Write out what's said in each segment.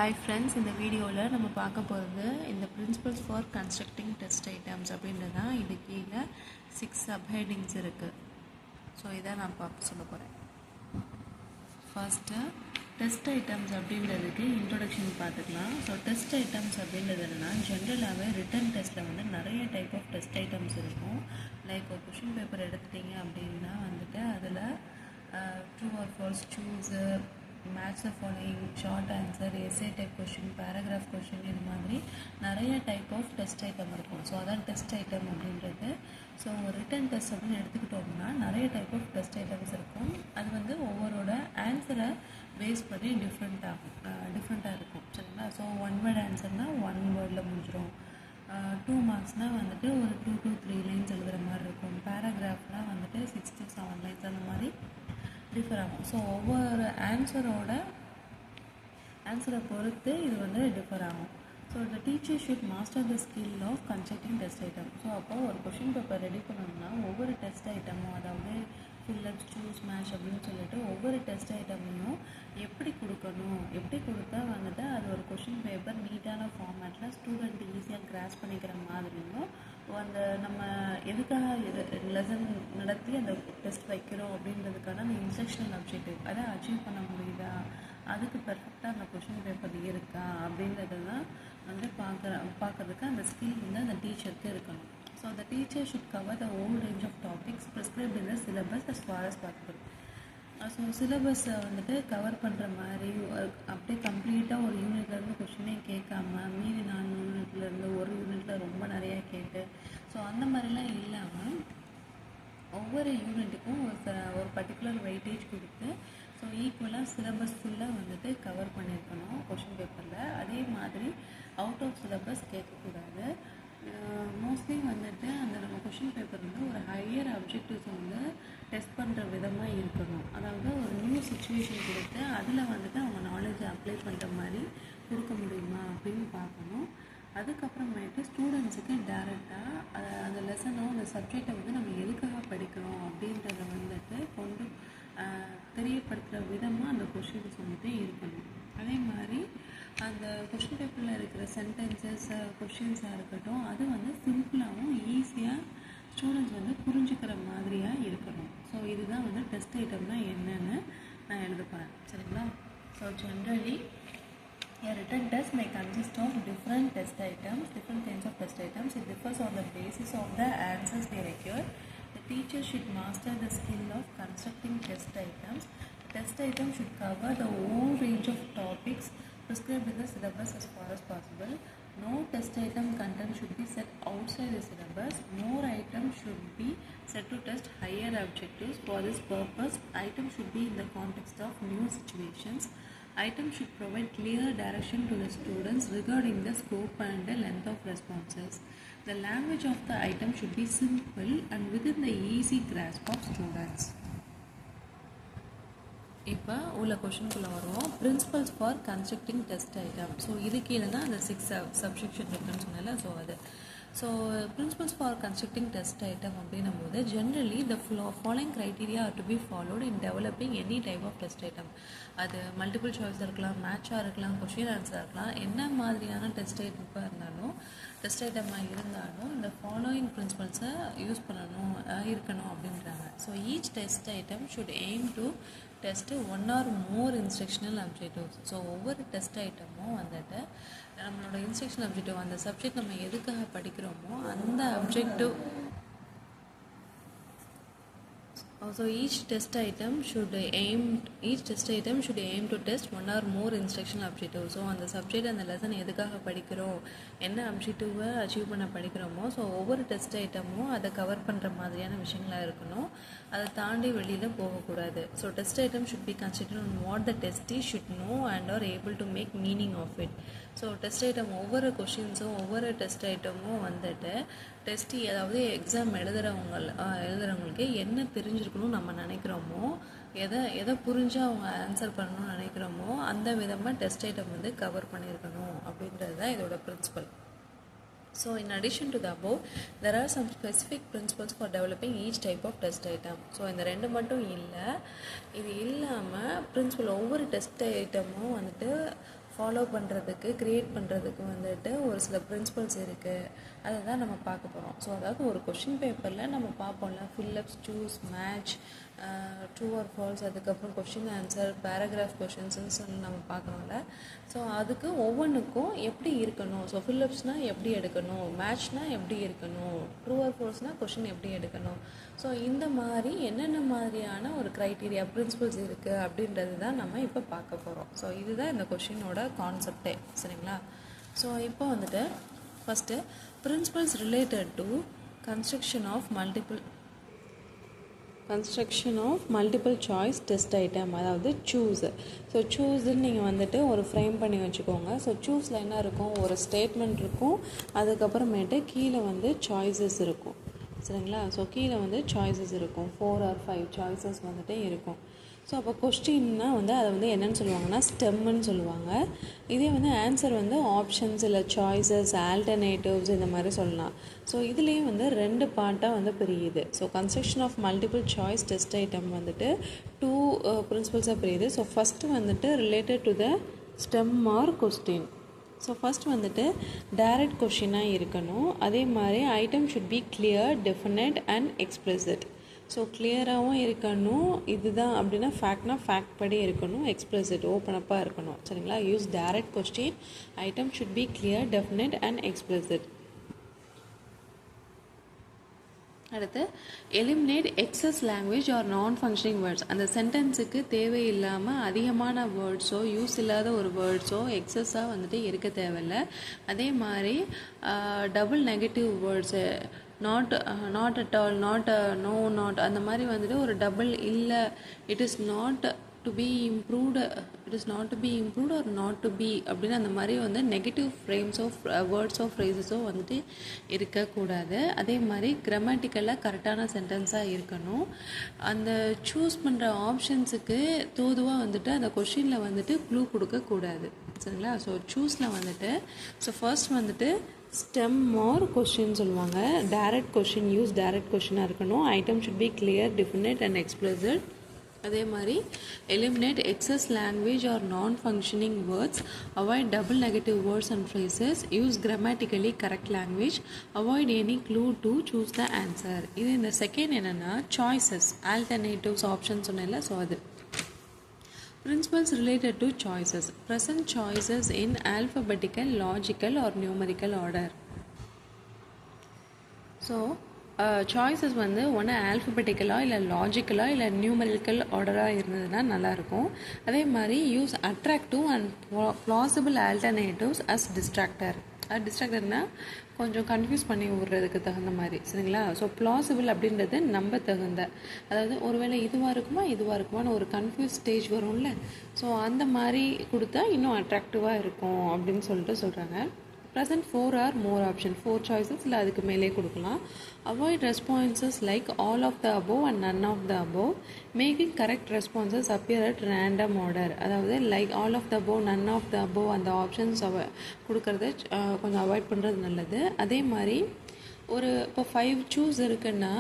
Hi friends, இந்த வீடியோவில் நம்ம பார்க்க போகிறது இந்த principles for constructing test items அப்படின்றது தான். இது கீழே 6 சப்ஹெட்டிங்ஸ் இருக்குது. ஸோ இதை நான் சொல்ல போகிறேன். ஃபர்ஸ்ட்டு டெஸ்ட் ஐட்டம்ஸ் அப்படின்றதுக்கு இன்ட்ரொடக்ஷன் பார்த்துக்கலாம். ஸோ டெஸ்ட் ஐட்டம்ஸ் அப்படின்றது என்னென்னா, ஜென்ரலாகவே ரிட்டன் டெஸ்ட்டில் வந்து நிறைய டைப் ஆஃப் டெஸ்ட் ஐட்டம்ஸ் இருக்கும். லைக் ஒரு கொஷின் பேப்பர் எடுத்துட்டிங்க அப்படின்னா வந்துட்டு அதில் true or false, choose, match the following, short answer, SA type question, paragraph question, இது மாதிரி நிறைய டைப் ஆஃப் டெஸ்ட் ஐட்டம் இருக்கும். ஸோ அதான் டெஸ்ட் ஐட்டம் அப்படின்றது. ஸோ ரிட்டன் டெஸ்ட் அப்படின்னு எடுத்துக்கிட்டோம்னா நிறைய டைப் ஆஃப் டெஸ்ட் ஐட்டம்ஸ் இருக்கும். அது வந்து ஒவ்வொருட ஆன்சரை பேஸ் பண்ணி டிஃப்ரெண்ட்டாக இருக்கும். சரிங்களா? ஸோ 1 வேர்ட் ஆன்சர்னால் 1 வேர்டில் முடிஞ்சிடும். 2 மார்க்ஸ்னால் வந்துட்டு ஒரு 2 to 3 லைன்ஸ் எழுதுகிற மாதிரி இருக்கும். பேராகிராஃப்னால் வந்துட்டு 6 to 7 லைன்ஸ் அந்த மாதிரி டிஃபர் ஆகும். ஸோ ஒவ்வொரு ஆன்சரை பொறுத்து இது வந்து டிஃபர் ஆகும். So the teacher should master the skill of constructing test item. So அப்போ ஒரு கொஷின் பேப்பர் ரெடி பண்ணணும்னா ஒவ்வொரு டெஸ்ட் ஐட்டமும், அதாவது ஃபில்லப், சூஸ், மேட்ச் அப்படின்னு சொல்லிட்டு ஒவ்வொரு டெஸ்ட் ஐட்டமையும் எப்படி கொடுக்கணும், எப்படி கொடுத்தா வந்துட்டு அது ஒரு கொஷின் பேப்பர் நீட்டான ஃபார்மேட்டில் ஸ்டூடெண்ட் ஈஸியாக கிராஸ் பண்ணிக்கிற மாதிரியும், அந்த நம்ம எதுக்காக லெசன் நடத்தி அந்த டெஸ்ட் வைக்கிறோம் அப்படின்றதுக்கான அந்த இன்ஸ்ட்ரக்ஷனல் அப்ஜெக்டிவ் அதை அச்சீவ் பண்ண முடியுதா, அதுக்கு பெர்ஃபெக்டாக அந்த கொஷின் பேப்பர் இருக்கா அப்படின்றது தான் வந்து பார்க்குறதுக்கு அந்த ஸ்கில் வந்து அந்த டீச்சருக்கு இருக்கணும். So the teacher should cover the whole range of topics prescribed in the syllabus as far as possible. So சிலபஸை வந்துட்டு கவர் பண்ணுற மாதிரி அப்படியே கம்ப்ளீட்டாக ஒரு யூனிட்லேருந்து கொஷினே கேட்காம மீதி 4 யூனிட்லேருந்து ஒரு யூனிட்டில் ரொம்ப நிறையா கேட்டு, ஸோ அந்த மாதிரிலாம் இல்லாமல் ஒவ்வொரு யூனிட்டுக்கும் ஒரு பர்டிகுலர் வெயிட்டேஜ் கொடுத்து ஸோ ஈக்குவலாக சிலபஸ் ஃபுல்லாக வந்துட்டு கவர் பண்ணியிருக்கணும் கொஷின் பேப்பரில். அதே மாதிரி அவுட் ஆஃப் சிலபஸ் கேட்கக்கூடாது. மோஸ்ட்லி வந்துட்டு அந்த நம்ம கொஷின் பேப்பர் வந்து ஒரு ஹையர் அப்ஜெக்டிவ்ஸ் வந்து டெஸ்ட் பண்ணுற விதமாக இருக்கணும். அதாவது ஒரு நியூ சுச்சுவேஷன் கொடுத்து அதில் வந்துட்டு அவங்க நாலேஜை அப்ளை பண்ணுற மாதிரி கொடுக்க முடியுமா அப்படின்னு பார்க்கணும். அதுக்கப்புறமேட்டு ஸ்டூடெண்ட்ஸுக்கு டேரெக்டாக அந்த லெசனோ அந்த சப்ஜெக்டை வந்து நம்ம எதுக்காக படிக்கிறோம் அப்படின்றத வந்துட்டு கொண்டு தெரியப்படுத்துகிற விதமாக அந்த கொஷின்ஸ் வந்துட்டு இருக்கணும். அதே மாதிரி அந்த கொஷின் பேப்பரில் இருக்கிற சென்டென்சஸ், கொஷின்ஸாக இருக்கட்டும், அது வந்து சிம்பிளாகவும் ஈஸியாக ஸ்டூடெண்ட்ஸ் வந்து புரிஞ்சுக்கிற மாதிரியாக இருக்கணும். ஸோ இதுதான் வந்து டெஸ்ட் ஐட்டம்னா என்னென்னு நான் எழுத போகிறேன். சரிங்களா? So generally a written test may consist of different kinds of test items. It differs on the basis of the answers they require. The teacher should master the skill of constructing test items. The test item should cover the whole range of topics prescribed in the syllabus as far as possible. No test item content should be set outside the syllabus. More items should be set to test higher objectives. For this purpose, items should be in the context of new situations. Items should provide clear direction to the students regarding the scope and the length of responses. The language of the item should be simple and within the easy grasp of students. இப்போ உள்ள கொஷின்குள்ளே வருவோம். Principles for constructing test item. So இது கீழே தான் அந்த 6 subsection இருக்குன்னு சொன்னால. So principles for constructing test item அப்படின்னும் போது generally the following criteria are to be followed in developing any type of test item. அது மல்டிபிள் சாய்ஸாக இருக்கலாம், மேட்சாக இருக்கலாம், கொஷின் ஆன்சராக இருக்கலாம், என்ன மாதிரியான டெஸ்ட் ஐட்டமாக இருந்தாலும் இந்த ஃபாலோயிங் பிரின்சிபல்ஸை யூஸ் இருக்கணும் அப்படின்றாங்க. So each test item should aim to test 1 or more instructional objectives. So ஒவ்வொரு டெஸ்ட் ஐட்டமும் வந்துட்டு நம்மளோட இன்ஸ்ட்ரக்ஷனல் அப்ஜெக்டிவ், அந்த சப்ஜெக்ட் நம்ம எதுக்காக படிக்கிறோமோ அந்த objective. So each test item should aim to test 1 or more instructional objectives. So அந்த subject, அந்த லெசன் எதுக்காக படிக்கிறோம், என்ன அப்ஜெக்டிவை அச்சீவ் பண்ண படிக்கிறோமோ, ஸோ ஒவ்வொரு டெஸ்ட் ஐட்டமும் அதை கவர் பண்ணுற மாதிரியான விஷயங்களாக இருக்கணும். அதை தாண்டி வெளியில் போகக்கூடாது. So test item should be considered on what the testee should know and are able to make meaning of it. So test item ஒவ்வொரு கொஷின்ஸும் ஒவ்வொரு டெஸ்ட் ஐட்டமும் வந்துட்டு டெஸ்டி, அதாவது எக்ஸாம் எழுதுறவங்களுக்கு என்ன தெரிஞ்சிருக்கணும்னு நம்ம நினைக்கிறோமோ, எதை புரிஞ்சு அவங்க ஆன்சர் பண்ணணும்னு நினைக்கிறோமோ அந்த விதமாக டெஸ்ட் ஐட்டம் வந்து கவர் பண்ணியிருக்கணும் அப்படின்றது தான் இதோட principal. So in addition to the above, there are some specific principles for developing each type of test item. So இந்த ரெண்டு மட்டும் இல்லை, இது இல்லாமல் பிரின்சிபல் ஒவ்வொரு டெஸ்ட் ஐட்டமும் வந்துட்டு ஃபாலோ பண்ணுறதுக்கு க்ரியேட் பண்ணுறதுக்கு வந்துட்டு ஒரு சில பிரின்சிபல்ஸ் இருக்குது. அதை தான் நம்ம பார்க்க போகிறோம். ஸோ அதாவது ஒரு கொஷின் பேப்பரில் நம்ம பார்ப்போம்ல, fill ups, choose, match, true or false, அதுக்கப்புறம் கொஷின் ஆன்சர், பேராகிராஃப் கொஷின்ஸ்ன்னு சொல்லி நம்ம பார்க்குறோம்ல. ஸோ அதுக்கு ஒவ்வொன்றுக்கும் எப்படி இருக்கணும், ஸோ ஃபில்லப்ஸ்னால் எப்படி எடுக்கணும், மேட்ச்னால் எப்படி இருக்கணும், ட்ரூ ஆர் ஃபால்ஸ்னால் கொஷின் எப்படி எடுக்கணும், ஸோ இந்த மாதிரி என்னென்ன மாதிரியான ஒரு க்ரைட்டீரியா பிரின்சிபல்ஸ் இருக்குது அப்படின்றது தான் நம்ம இப்போ பார்க்க போகிறோம். ஸோ இதுதான் இந்த கொஷினோட கான்செப்டே, சரிங்களா? ஸோ இப்போ வந்துட்டு first principles related to construction of multiple choice test item, அதாவது சூஸ். ஸோ சூஸ்ன்னு நீங்கள் வந்துட்டு ஒரு ஃப்ரேம் பண்ணி வச்சுக்கோங்க. ஸோ சூஸில் என்ன இருக்கும், ஒரு ஸ்டேட்மெண்ட் இருக்கும், அதுக்கப்புறமேட்டு கீழே வந்து சாய்ஸஸ் இருக்கும், சரிங்களா? ஸோ கீழே வந்து சாய்ஸஸ் இருக்கும், 4 or 5 சாய்ஸஸ் வந்துட்டு இருக்கும். ஸோ அப்போ கொஸ்டின்னா வந்து அதை வந்து என்னென்னு சொல்லுவாங்கன்னா ஸ்டெம்முன்னு சொல்லுவாங்க. இதே வந்து ஆன்சர் வந்து ஆப்ஷன்ஸ் இல்லை சாய்ஸஸ், ஆல்டர்னேட்டிவ்ஸ் இந்த மாதிரி சொல்லலாம். ஸோ இதுலேயும் வந்து 2 பார்ட்டாக வந்து பிரியுது. So construction of multiple choice test item வந்துட்டு 2 பிரின்சிபல்ஸாக பிரியுது. ஸோ ஃபஸ்ட்டு வந்துட்டு related to the stem or question. So first வந்துட்டு டைரக்ட் கொஷினாக இருக்கணும். அதே மாதிரி item should be clear, definite and explicit. So கிளியராகவும் இருக்கணும், இதுதான் அப்படின்னா ஃபேக்ட்னா ஃபேக்ட் படி இருக்கணும், எக்ஸ்பிளிசிட் ஓப்பனப்பாக இருக்கணும், சரிங்களா? Use direct question, item should be clear, definite and explicit. அடுத்து eliminate excess language or non functioning words. அந்த சென்டென்ஸுக்கு தேவையில்லாமல் அதிகமான வேர்ட்ஸோ யூஸ் இல்லாத ஒரு வேர்ட்ஸோ எக்ஸஸாக வந்துட்டு இருக்க தேவையில்லை. அதே மாதிரி double negative words, not at all, no not, அந்த மாதிரி வந்துட்டு ஒரு டபுள் இல்லை, it is not to be improved, it is not to be improved or not to be அப்படின்னு அந்த மாதிரி வந்து நெகட்டிவ் ஃப்ரேம்ஸ் ஆஃப் வேர்ட்ஸோ ஃப்ரேசஸோ வந்துட்டு இருக்கக்கூடாது. அதே மாதிரி கிராமட்டிக்கலாக கரெக்டான சென்டென்ஸாக இருக்கணும். அந்த சூஸ் பண்ணுற ஆப்ஷன்ஸுக்கு தோதுவாக வந்துட்டு அந்த கொஷினில் வந்துட்டு க்ளூ கொடுக்கக்கூடாது, சரிங்களா? ஸோ சூஸில் வந்துட்டு ஸோ ஃபர்ஸ்ட் வந்துட்டு ஸ்டெம் ஆர் கொஷின் சொல்லுவாங்க. டைரக்ட் கொஷின், யூஸ் டைரக்ட் கொஷினாக இருக்கணும். Item should be clear, definite and explicit. அதே மாதிரி eliminate excess language or non functioning words, avoid double negative words and phrases, use grammatically correct language, avoid any clue to choose the answer. இது இந்த second என்னென்னா choices, alternatives, option சொன்னேன்ல, so அது. Principles related to choices. Present choices in alphabetical, logical or numerical order. So, choices வந்து ஒன்று ஆல்ஃபபெட்டிக்கலாக இல்லை லாஜிக்கலாக இல்லை numerical ஆர்டராக இருந்ததுன்னா நல்லாயிருக்கும். அதே மாதிரி use attractive and plausible alternatives as distractor. அது டிஸ்ட்ராக்டர்னால் கொஞ்சம் கன்ஃபியூஸ் பண்ணி விடுறதுக்கு தகுந்த மாதிரி, சரிங்களா? ஸோ ப்ளாசிபிள் அப்படின்றது நம்ப தகுந்த, அதாவது ஒருவேளை இதுவாக இருக்குமான்னு ஒரு கன்ஃபியூஸ் ஸ்டேஜ் வரும்ல, ஸோ அந்த மாதிரி கொடுத்தா இன்னும் அட்ராக்டிவாக இருக்கும் அப்படின்னு சொல்லிட்டு சொல்கிறாங்க. Present 4 or more option, 4 choices இல்லை அதுக்கு மேலே கொடுக்கலாம். Avoid responses like all of the above and none of the above, making correct responses appear at random order. அதாவது like all of the above, none of the above அந்த options கொடுக்கறத கொஞ்சம் avoid பண்ணுறது நல்லது. அதே மாதிரி இப்போ 5 சூஸ் இருக்குன்னா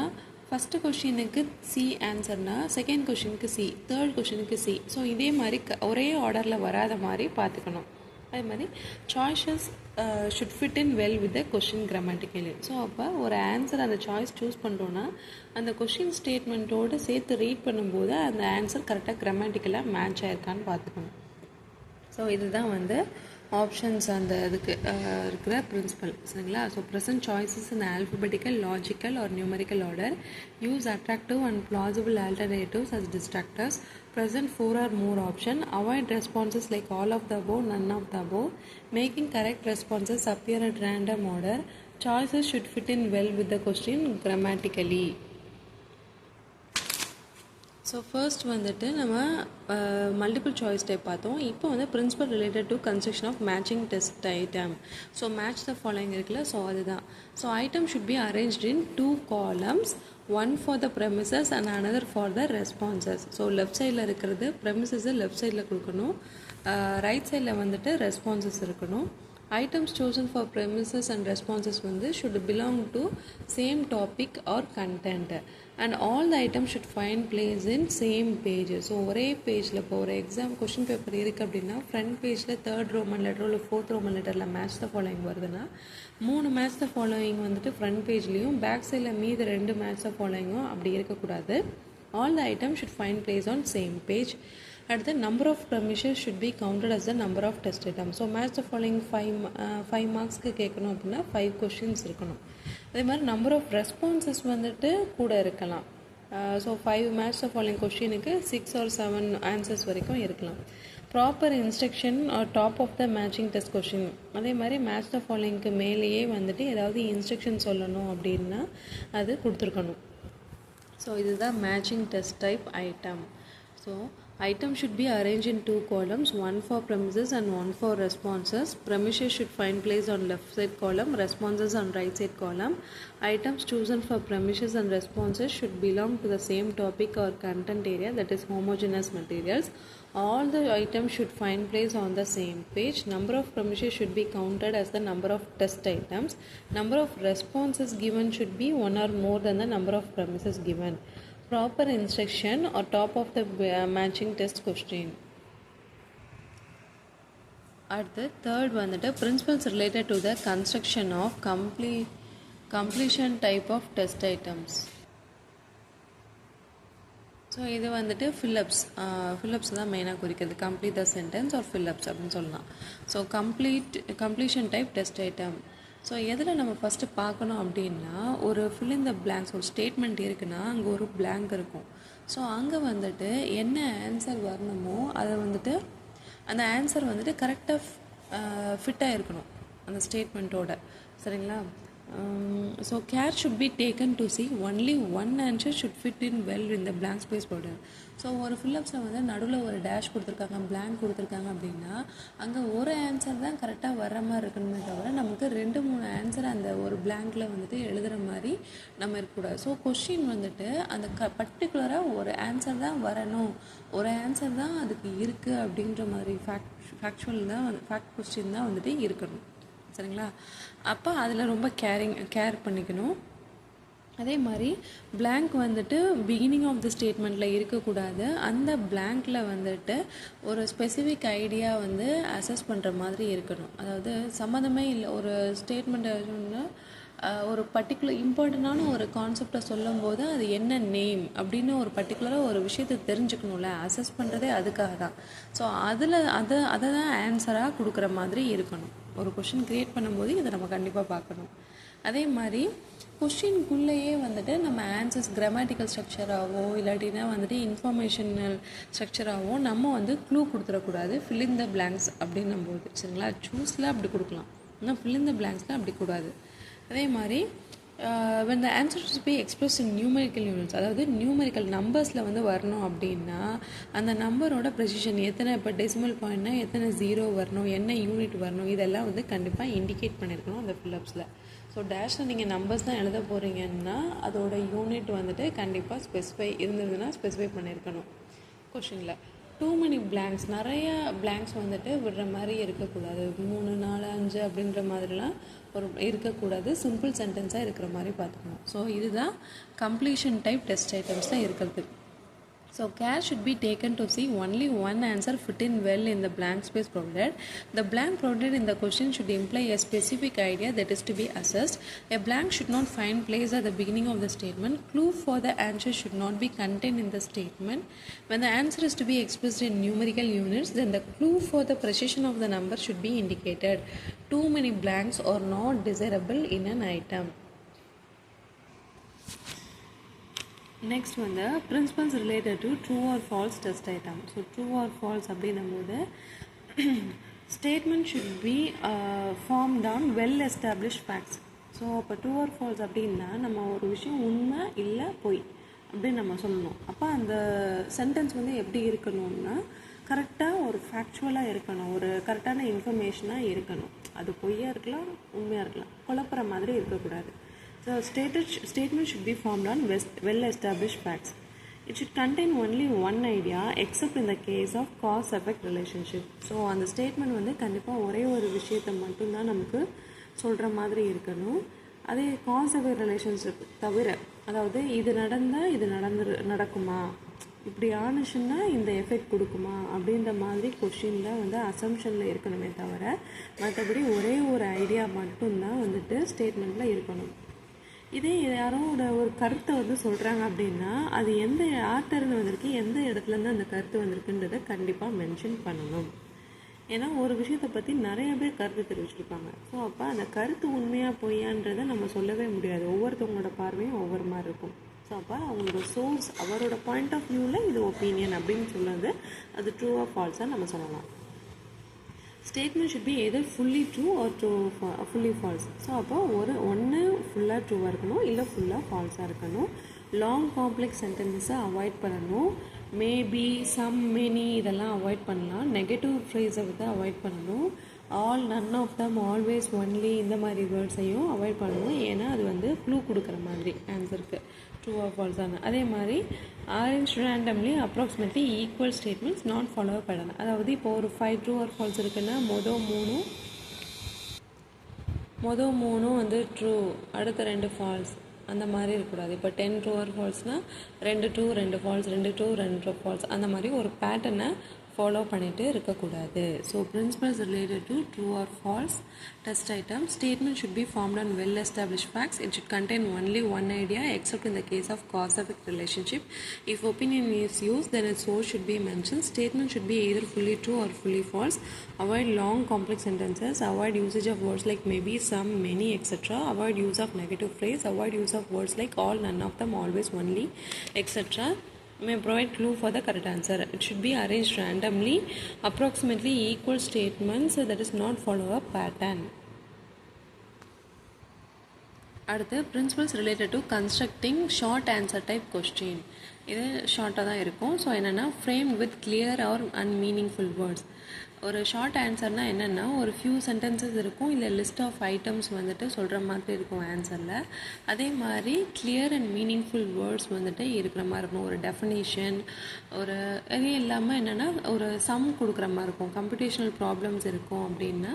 ஃபஸ்ட்டு கொஷினுக்கு சி ஆன்சர்னா செகண்ட் கொஷினுக்கு சி, தேர்ட் கொஷினுக்கு சி. ஸோ இதே மாதிரி ஒரே ஆர்டரில் வராத மாதிரி பார்த்துக்கணும். அதே மாதிரி choices should fit in well with the question grammatically. So அப்போ ஒரு ஆன்சர் அந்த சாய்ஸ் சூஸ் பண்ணுறோன்னா அந்த கொஷின் ஸ்டேட்மெண்ட்டோடு சேர்த்து ரீட் பண்ணும்போது அந்த ஆன்சர் கரெக்டாக கிராமட்டிக்கலாக மேட்ச் ஆயிருக்கான்னு பார்த்துக்கணும். ஸோ இதுதான் வந்து ஆப்ஷன்ஸ் அந்த இதுக்கு இருக்கிற பிரின்சிபல், சரிங்களா? So present choices in alphabetical, logical or numerical order, use attractive and plausible alternatives as distractors, present 4 or more option, avoid responses like all of the above, none of the above, making correct responses appear at random order, choices should fit in well with the question grammatically. So first வந்துட்டு நம்ம multiple choice type பார்த்தோம். இப்போ வந்து principle related to construction of matching test item. So match the following இருக்குல்ல, so அதுதான். So item should be arranged in 2 columns, one for the premises and another for the responses. So left சைடில் இருக்கிறது ப்ரெமிசஸை left சைடில் கொடுக்கணும், right சைடில் வந்துட்டு responses இருக்கணும். items chosen for premises and responses வந்து should belong to same topic or content and all the items should find place in same page. So ஒரே பேஜில் இப்போ ஒரு எக்ஸாம் கொஷின் பேப்பர் இருக்குது அப்படின்னா ஃப்ரண்ட் பேஜில் 3rd ரோமன் லெட்டர் இல்லை 4th Roman லெட்டரில் மேட்ச் த ஃபாலோயிங் வருதுன்னா 3 மேட்ச் த ஃபாலோயிங் வந்துட்டு ஃப்ரண்ட் பேஜ்லேயும் பேக் சைடில் மீது 2 மேட்ச் த ஃபாலோயிங்கும் அப்படி இருக்கக்கூடாது. all the items should find place on same page. At the number of premises should be counted as the number of test items. So match the following 5 marksக்கு கேட்கணும் அப்படின்னா 5 questions இருக்கணும். அதே மாதிரி number of responses வந்துட்டு கூட இருக்கலாம். So 5 match the following கொஷினுக்கு 6 or 7 answers வரைக்கும் இருக்கலாம். Proper instruction top of the matching test question. அதே மாதிரி மேட்ச் த ஃபாலோயிங்க்கு மேலேயே வந்துட்டு ஏதாவது இன்ஸ்ட்ரக்ஷன் சொல்லணும் அப்படின்னா அது கொடுத்துருக்கணும். ஸோ இதுதான் matching test type item. So item should be arranged in 2 columns, one for premises and one for responses. Premises should find place on left side column, responses on right side column. Items chosen for premises and responses should belong to the same topic or content area, that is homogeneous materials. All the items should find place on the same page. Number of premises should be counted as the number of test items. Number of responses given should be one or more than the number of premises given. Proper instruction or top of the matching test question. At the third one, the principles related to the construction of completion type of test items. So இது வந்துட்டு fill ups தான் மெயினாக குறிக்கிறது. Complete the sentence or fill ups அப்படின்னு சொல்லலாம். So completion type test item. So எதில் நம்ம first பார்க்கணும் அப்படின்னா, ஒரு ஃபில் இன் த பிளாங்க்ஸ், ஒரு ஸ்டேட்மெண்ட் இருக்குன்னா அங்கே ஒரு பிளாங்க் இருக்கும். ஸோ அங்கே வந்துட்டு என்ன ஆன்சர் வரணுமோ அதை வந்துட்டு அந்த ஆன்சர் வந்துட்டு கரெக்டாக ஃபிட்டாக இருக்கணும் அந்த ஸ்டேட்மெண்ட்டோட. சரிங்களா? So care should be taken to see only one answer should fit in well in the blank space border. So ஒரு ஃபில்லப்ஸில் வந்து நடுவில் ஒரு டேஷ் கொடுத்துருக்காங்க, பிளாங்க் கொடுத்துருக்காங்க அப்படின்னா அங்கே ஒரு ஆன்சர் தான் கரெக்டாக வர்ற மாதிரி இருக்கணுமே தவிர நமக்கு 2-3 ஆன்சர் அந்த ஒரு பிளாங்கில் வந்துட்டு எழுதுகிற மாதிரி நம்ம இருக்கக்கூடாது. ஸோ கொஷின் வந்துட்டு அந்த பர்டிகுலராக ஒரு ஆன்சர் தான் வரணும், ஒரு ஆன்சர் தான் அதுக்கு இருக்குது அப்படின்ற மாதிரி ஃபேக்ட் கொஸ்டின் தான் வந்துட்டு இருக்கணும். சரிங்களா? அப்போ அதில் ரொம்ப கேர் பண்ணிக்கணும். அதே மாதிரி பிளாங்க் வந்துட்டு பிகினிங் ஆஃப் த ஸ்டேட்மெண்ட்டில் இருக்கக்கூடாது. அந்த பிளாங்க்கில் வந்துட்டு ஒரு ஸ்பெசிஃபிக் ஐடியா வந்து அசஸ் பண்ணுற மாதிரி இருக்கணும். அதாவது சம்மந்தமே இல்லை, ஒரு ஸ்டேட்மெண்ட்டை ஒரு பர்டிகுலர் இம்பார்ட்டண்டான ஒரு கான்செப்டை சொல்லும் போது அது என்ன நேம் அப்படின்னு ஒரு பர்டிகுலராக ஒரு விஷயத்தை தெரிஞ்சுக்கணும்ல, அசஸ் பண்ணுறதே அதுக்காக தான். ஸோ அதை தான் ஆன்சராக கொடுக்குற மாதிரி இருக்கணும். ஒரு கொஷின் க்ரியேட் பண்ணும்போது இதை நம்ம கண்டிப்பாக பார்க்கணும். அதே மாதிரி கொஷின்குள்ளேயே வந்துட்டு நம்ம ஆன்சர்ஸ் கிராமட்டிக்கல் ஸ்ட்ரக்சராகவோ இல்லாட்டினா வந்துட்டு இன்ஃபர்மேஷனல் ஸ்ட்ரக்சராகவோ நம்ம வந்து க்ளூ கொடுத்துடக்கூடாது. ஃபில் இன் த பிளாங்க்ஸ் அப்படின்னும் போது. சரிங்களா? சூஸில் அப்படி கொடுக்கலாம், ஆனால் ஃபில் இன் த பிளாங்க்ஸில் அப்படி கூடாது. அதே மாதிரி when the answer should be expressed in numerical units, அதாவது நியூமெரிக்கல் நம்பர்ஸில் வந்து வரணும் அப்படின்னா அந்த நம்பரோட ப்ரெசிஷன் எத்தனை, இப்போ டெசிமல் பாயிண்ட்னா எத்தனை 0 வரணும், என்ன யூனிட் வரணும், இதெல்லாம் வந்து கண்டிப்பாக இண்டிகேட் பண்ணியிருக்கணும் அந்த ஃபில்லப்ஸில். ஸோ டேஷில் நீங்கள் நம்பர்ஸ் தான் எழுத போகிறீங்கன்னா அதோட யூனிட் வந்துட்டு கண்டிப்பாக ஸ்பெசிஃபை பண்ணியிருக்கணும் கொஷினில். டூ மெனி பிளாங்க்ஸ், நிறைய பிளாங்க்ஸ் வந்துட்டு விடுற மாதிரி இருக்கக்கூடாது. 3, 4, 5 அப்படின்ற மாதிரிலாம் இருக்கக்கூடாது. சிம்பிள் சென்டென்ஸாக இருக்கிற மாதிரி பார்த்துக்கணும். ஸோ இதுதான் கம்ப்ளீஷன் டைப் டெஸ்ட் ஐட்டம்ஸ் தான் இருக்கிறது. So care should be taken to see only one answer fit in well in the blank space provided. The blank provided in the question should imply a specific idea that is to be assessed. A blank should not find place at the beginning of the statement. Clue for the answer should not be contained in the statement. When the answer is to be expressed in numerical units, then the clue for the precision of the number should be indicated. Too many blanks are not desirable in an item. Next வந்து principles related to true or false test item. So true or false அப்படின்னும்போது statement should be formed on well established facts. So அப்போ true or false அப்படின்னா நம்ம ஒரு விஷயம் உண்மை இல்லை பொய் அப்படின்னு நம்ம சொல்லணும். அப்போ அந்த சென்டென்ஸ் வந்து எப்படி இருக்கணும்னா கரெக்டாக ஒரு ஃபேக்சுவலாக இருக்கணும், ஒரு கரெக்டான இன்ஃபர்மேஷனாக இருக்கணும். அது பொய்யாக இருக்கலாம், உண்மையாக இருக்கலாம், குழப்புற மாதிரி இருக்கக்கூடாது. So statement should be formed on well-established facts. It should contain only one idea except in the case of cause-effect relationship. So அந்த ஸ்டேட்மெண்ட் வந்து கண்டிப்பாக ஒரே ஒரு விஷயத்தை மட்டும்தான் நமக்கு சொல்கிற மாதிரி இருக்கணும். அதே காஸ்-எஃபெக்ட் ரிலேஷன்ஷிப் தவிர, அதாவது இது நடந்தால் இது நடக்குமா, இப்படி ஆனிச்சுன்னா இந்த எஃபெக்ட் கொடுக்குமா அப்படின்ற மாதிரி கொஷினில் வந்து அசம்ஷனில் இருக்கணுமே தவிர மற்றபடி ஒரே ஒரு ஐடியா மட்டும்தான் வந்துட்டு ஸ்டேட்மெண்ட்டில் இருக்கணும். இதே யாரோட ஒரு கருத்தை வந்து சொல்கிறாங்க அப்படின்னா அது எந்த ஆத்தர்னு வந்திருக்கு, எந்த இடத்துலேருந்து அந்த கருத்து வந்திருக்குன்றதை கண்டிப்பாக மென்ஷன் பண்ணணும். ஏன்னா ஒரு விஷயத்தை பற்றி நிறைய பேர் கருத்து தெரிவிச்சிருப்பாங்க. ஸோ அப்போ அந்த கருத்து உண்மையாக பொய்யான்றதை நம்ம சொல்லவே முடியாது. ஒவ்வொருத்தவங்களோட பார்வையும் ஒவ்வொரு மாதிரி இருக்கும். ஸோ அப்போ அவங்களோட சோர்ஸ், அவரோட பாயிண்ட் ஆஃப் வியூவில் இது ஒப்பீனியன் அப்படின்னு சொன்னது அது ட்ரூ ஆர் ஃபால்ஸாக நம்ம சொல்லலாம். Statement should be either fully true or fully false. So அப்போ ஒன்று ஃபுல்லாக ட்ரூவாக இருக்கணும், இல்லை ஃபுல்லாக ஃபால்ஸாக இருக்கணும். லாங் காம்ப்ளெக்ஸ் சென்டென்சஸை அவாய்ட் பண்ணணும். மேபி, சம், மெனி இதெல்லாம் அவாய்ட் பண்ணலாம். நெகட்டிவ் ஃப்ரேஸை வந்து அவாய்ட் பண்ணணும். All, none of them, always, only இந்த மாதிரி வேர்ட்ஸையும் அவாய்ட் பண்ணணும். ஏன்னா அது வந்து க்ளூ கொடுக்குற மாதிரி ஆன்சருக்கு ட்ரூ ஆர் ஃபால்ஸான. அதே மாதிரி arrange randomly approximately equal statements not follow பண்ணணும். அதாவது இப்போ ஒரு 5 ட்ரூ ஆர் ஃபால்ஸ் இருக்குன்னா மொதல் மூணும் வந்து ட்ரூ, அடுத்த 2 ஃபால்ஸ் அந்த மாதிரி இருக்கக்கூடாது. இப்போ 10 ட்ரூ ஆர் ஃபால்ஸ்னால் 2 ட்ரூ 2 ஃபால்ஸ், 2 ட்ரூ 2 ஃபால்ஸ் அந்த மாதிரி ஒரு பேட்டர்னை ஃபாலோ பண்ணிட்டு இருக்கக்கூடாது. So principles related to true or false test item. Statement should be formed on well established facts. It should contain only one idea except in the case of cause effect relationship. If opinion is use then its source should be mention. Statement should be either fully true or fully falls. Avoid long complex sentences. Avoid usage of words like maybe, some, many, etcetera. Avoid use of negative phrase. Avoid use of words like all, none of them, always, only, etc. may provide clue for the correct answer. It should be arranged randomly, approximately equal statements, that is not follow a pattern. அடுத்து principles related to constructing short answer type question. இது ஷார்ட்டாக தான் இருக்கும். So என்னென்னா frame with clear or unmeaningful words. ஒரு short ஆன்சர்னால் என்னென்னா ஒரு ஃபியூ சென்டென்சஸ் இருக்கும், இல்லை லிஸ்ட் ஆஃப் ஐட்டம்ஸ் வந்துட்டு சொல்கிற மாதிரி இருக்கும் ஆன்சரில். அதே மாதிரி கிளியர் அண்ட் மீனிங்ஃபுல் வேர்ட்ஸ் வந்துட்டு இருக்கிற மாதிரி இருக்கும். ஒரு டெஃபினேஷன், ஒரு இது இல்லாமல் என்னென்னா ஒரு சம் கொடுக்குற மாதிரி இருக்கும். கம்ப்யூட்டேஷனல் ப்ராப்ளம்ஸ் இருக்கும் அப்படின்னா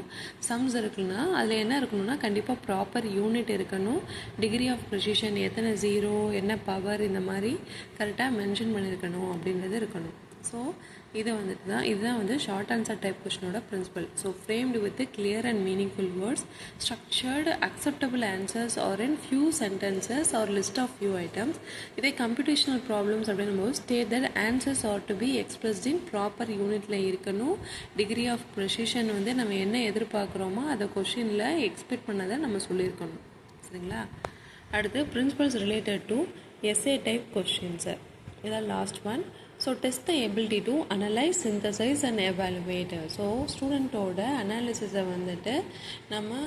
சம்ஸ் இருக்குன்னா அதில் என்ன இருக்கணும்னா கண்டிப்பாக ப்ராப்பர் யூனிட் இருக்கணும். டிகிரி ஆஃப் ப்ரிசிஷன், எத்தனை ஜீரோ, என்ன பவர், இந்த மாதிரி கரெக்டாக மென்ஷன் பண்ணியிருக்கணும் அப்படின்றது இருக்கணும். ஸோ இதுதான் வந்து ஷார்ட் ஆன்சர் டைப் கொஸ்டினோட principle. So framed with clear and meaningful words, structured acceptable answers or in few sentences or list of few items. இதே கம்ப்யூட்டேஷனல் ப்ராப்ளம்ஸ் அப்படின்னும்போது state that answers are to be expressed in proper யூனிட்டில் இருக்கணும். Degree of precision வந்து நம்ம என்ன எதிர்பார்க்குறோமோ அதை கொஷினில் expect பண்ணதை நம்ம சொல்லியிருக்கணும். சரிங்களா? அடுத்து principles related to SA type questions. இதான் last one. So test the ability to analyse, synthesise and evaluate. So ஸ்டூடெண்ட்டோட அனாலிசிஸை வந்துட்டு நம்ம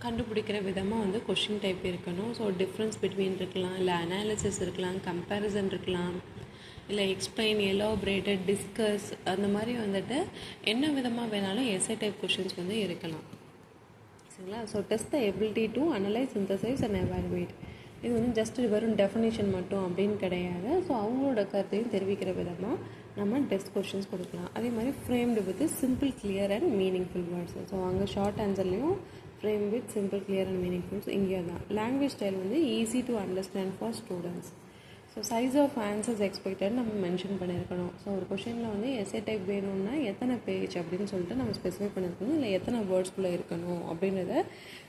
கண்டுபிடிக்கிற விதமாக வந்து கொஷின் டைப் இருக்கணும். ஸோ டிஃப்ரென்ஸ் பிட்வீன் இருக்கலாம், இல்லை அனாலிசிஸ் இருக்கலாம், கம்பேரிசன் இருக்கலாம், இல்லை எக்ஸ்பிளைன், எலாபரேட்டட், டிஸ்கஸ், அந்த மாதிரி வந்துட்டு என்ன விதமாக வேணாலும் எஸ்ஏ டைப் கொஷின்ஸ் வந்து இருக்கலாம். சரிங்களா? So test the ability to analyse, synthesise and evaluate. இது வந்து ஜஸ்ட் வெறும் டெஃபினேஷன் மட்டும் அப்படின்னு கிடையாது. ஸோ அவங்களோட கருத்தையும் தெரிவிக்கிற விதமாக நம்ம டெஸ்ட் கொஷின்ஸ் கொடுக்கலாம். அதே மாதிரி framed with simple, clear and meaningful words. So அங்கே ஷார்ட் ஆன்சர்லேயும் frame with simple, clear and meaningfuls இங்கே தான். லாங்குவேஜ் ஸ்டைல் வந்து easy to understand for students. So size of answers expected நம்ம மென்ஷன் பண்ணியிருக்கணும். ஸோ ஒரு கொஷினில் வந்து எஸ்ஏ டைப் வேணும்னா எத்தனை பேஜ் அப்படின்னு சொல்லிட்டு நம்ம ஸ்பெசிஃபை பண்ணியிருக்கணும், இல்லை எத்தனை வேர்ட்ஸ்குள்ளே இருக்கணும் அப்படின்றத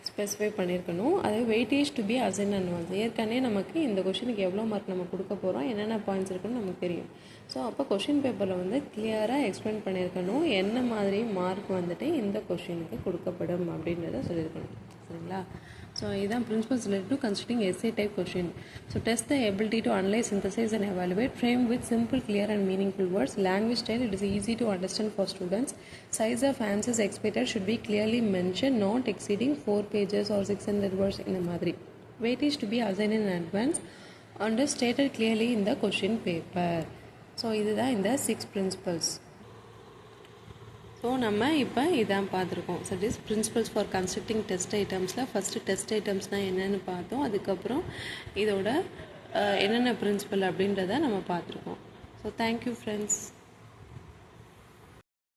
ஸ்பெசிஃபை பண்ணியிருக்கணும். அது weightage to be assign and ஏற்கனவே நமக்கு இந்த கொஷினுக்கு எவ்வளோ மார்க் நம்ம கொடுக்க போகிறோம், என்னென்ன பாயிண்ட்ஸ் இருக்குன்னு நமக்கு தெரியும். ஸோ அப்போ கொஷின் பேப்பரில் வந்து கிளியராக எக்ஸ்பிளைன் பண்ணியிருக்கணும் என்ன மாதிரி மார்க் வந்துட்டு இந்த கொஷினுக்கு கொடுக்கப்படும் அப்படின்றத சொல்லியிருக்கணும். சரிங்களா? So இதுதான் principles related to constructing essay type question. So test the ability to analyze, synthesize and evaluate. Frame with simple, clear and meaningful words. Language style, it is easy to understand for students. Size of answers expected should be clearly mentioned, not exceeding 4 pages or 600 words in the madri. Weightage to be assigned in advance and stated clearly in the question paper. So இதுதான் இந்த 6 principles. So நம்ம இப்போ இதான் பார்த்துருக்கோம். So is principles for constructing test ஐட்டம்ஸில் first test ஐட்டம்ஸ்னால் என்னென்னு பார்த்தோம். அதுக்கப்புறம் இதோட என்னென்ன பிரின்சிபல் அப்படின்றத நம்ம பார்த்துருக்கோம். So thank you friends.